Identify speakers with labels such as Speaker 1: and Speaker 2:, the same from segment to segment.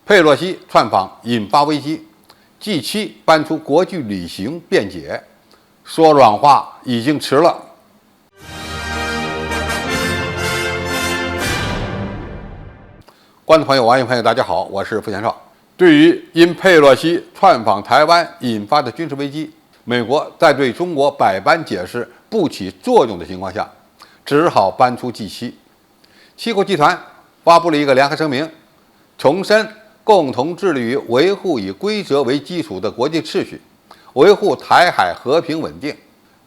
Speaker 1: 佩洛西窜访引发危机，G7搬出国际旅行辩解，说软话已经迟了。观众朋友、网友朋友，大家好，我是付贤少。对于因佩洛西窜访台湾引发的军事危机，美国在对中国百般解释不起作用的情况下，只好搬出 G7。七国集团发布了一个联合声明，重申共同致力于维护以规则为基础的国际秩序，维护台海和平稳定。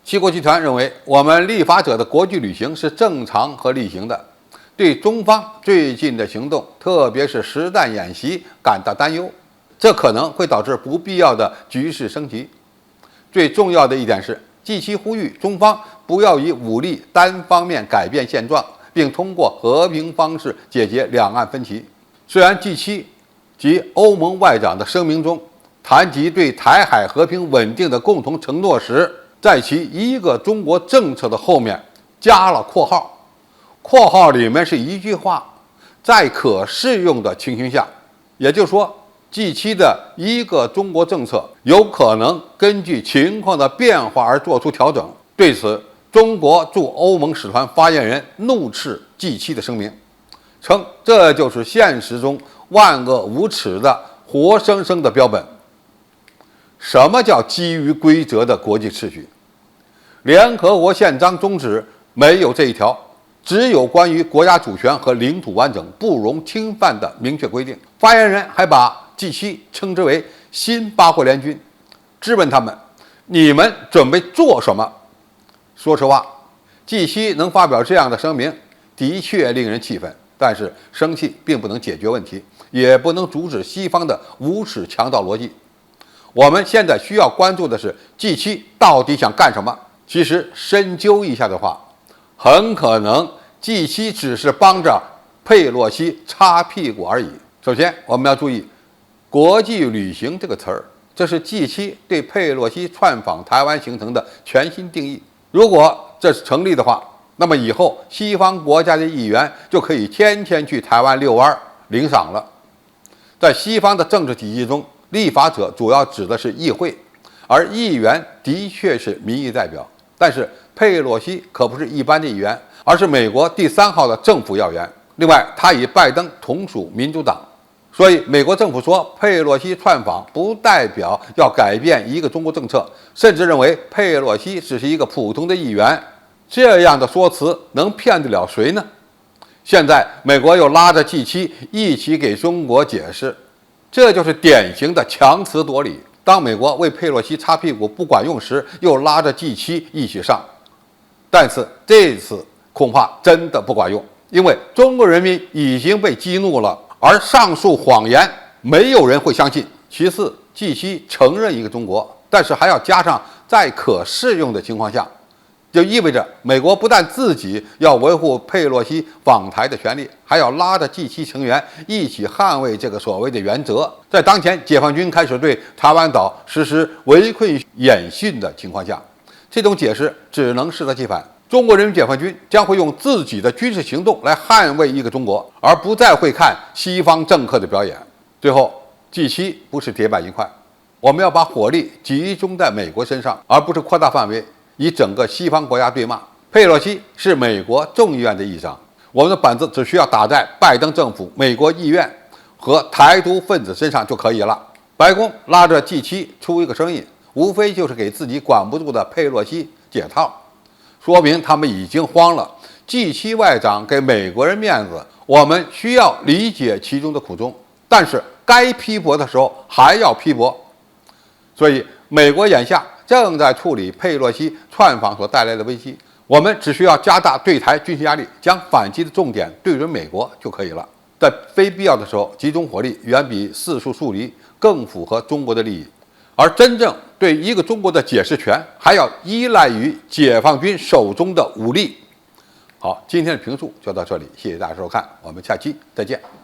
Speaker 1: 七国集团认为，我们立法者的国际旅行是正常和例行的，对中方最近的行动，特别是实弹演习感到担忧，这可能会导致不必要的局势升级。最重要的一点是，G7呼吁中方不要以武力单方面改变现状，并通过和平方式解决两岸分歧。虽然 G7及欧盟外长的声明中谈及对台海和平稳定的共同承诺时，在其一个中国政策的后面加了括号，括号里面是一句话，在可适用的情形下，也就是说 G7的一个中国政策有可能根据情况的变化而做出调整。对此，中国驻欧盟使团发言人怒斥 G7的声明，称这就是现实中万恶无耻的活生生的标本。什么叫基于规则的国际秩序？联合国宪章宗旨没有这一条，只有关于国家主权和领土完整不容侵犯的明确规定。发言人还把 G7称之为新八国联军，质问他们：你们准备做什么？说实话， G7能发表这样的声明，的确令人气愤。但是生气并不能解决问题，也不能阻止西方的无耻强盗逻辑。我们现在需要关注的是 G7到底想干什么。其实深究一下的话，很可能 G7只是帮着佩洛西擦屁股而已。首先，我们要注意国际旅行这个词儿，这是 G7对佩洛西窜访台湾行程的全新定义。如果这是成立的话，那么以后西方国家的议员就可以天天去台湾遛弯领赏了。在西方的政治体系中，立法者主要指的是议会，而议员的确是民意代表。但是佩洛西可不是一般的议员，而是美国第3号的政府要员。另外，他与拜登同属民主党，所以美国政府说佩洛西窜访不代表要改变一个中国政策，甚至认为佩洛西只是一个普通的议员。这样的说辞能骗得了谁呢？现在美国又拉着 G7一起给中国解释，这就是典型的强词夺理。当美国为佩洛西擦屁股不管用时，又拉着 G7一起上。但是这次恐怕真的不管用，因为中国人民已经被激怒了，而上述谎言没有人会相信。其次， G7承认一个中国，但是还要加上在可适用的情况下，就意味着美国不但自己要维护佩洛西访台的权利，还要拉着 G7成员一起捍卫这个所谓的原则。在当前解放军开始对台湾岛实施围困演训的情况下，这种解释只能适得其反。中国人民解放军将会用自己的军事行动来捍卫一个中国，而不再会看西方政客的表演。最后， G7不是铁板一块，我们要把火力集中在美国身上，而不是扩大范围以整个西方国家对骂。佩洛西是美国众议院的议长，我们的板子只需要打在拜登政府、美国议院和台独分子身上就可以了。白宫拉着 G7出一个生意，无非就是给自己管不住的佩洛西解套，说明他们已经慌了。G7外长给美国人面子，我们需要理解其中的苦衷，但是该批驳的时候还要批驳。所以美国眼下正在处理佩洛西窜访所带来的危机，我们只需要加大对台军事压力，将反击的重点对准美国就可以了。在非必要的时候集中火力，远比四处疏离更符合中国的利益。而真正对一个中国的解释权，还要依赖于解放军手中的武力。好，今天的评述就到这里，谢谢大家收看，我们下期再见。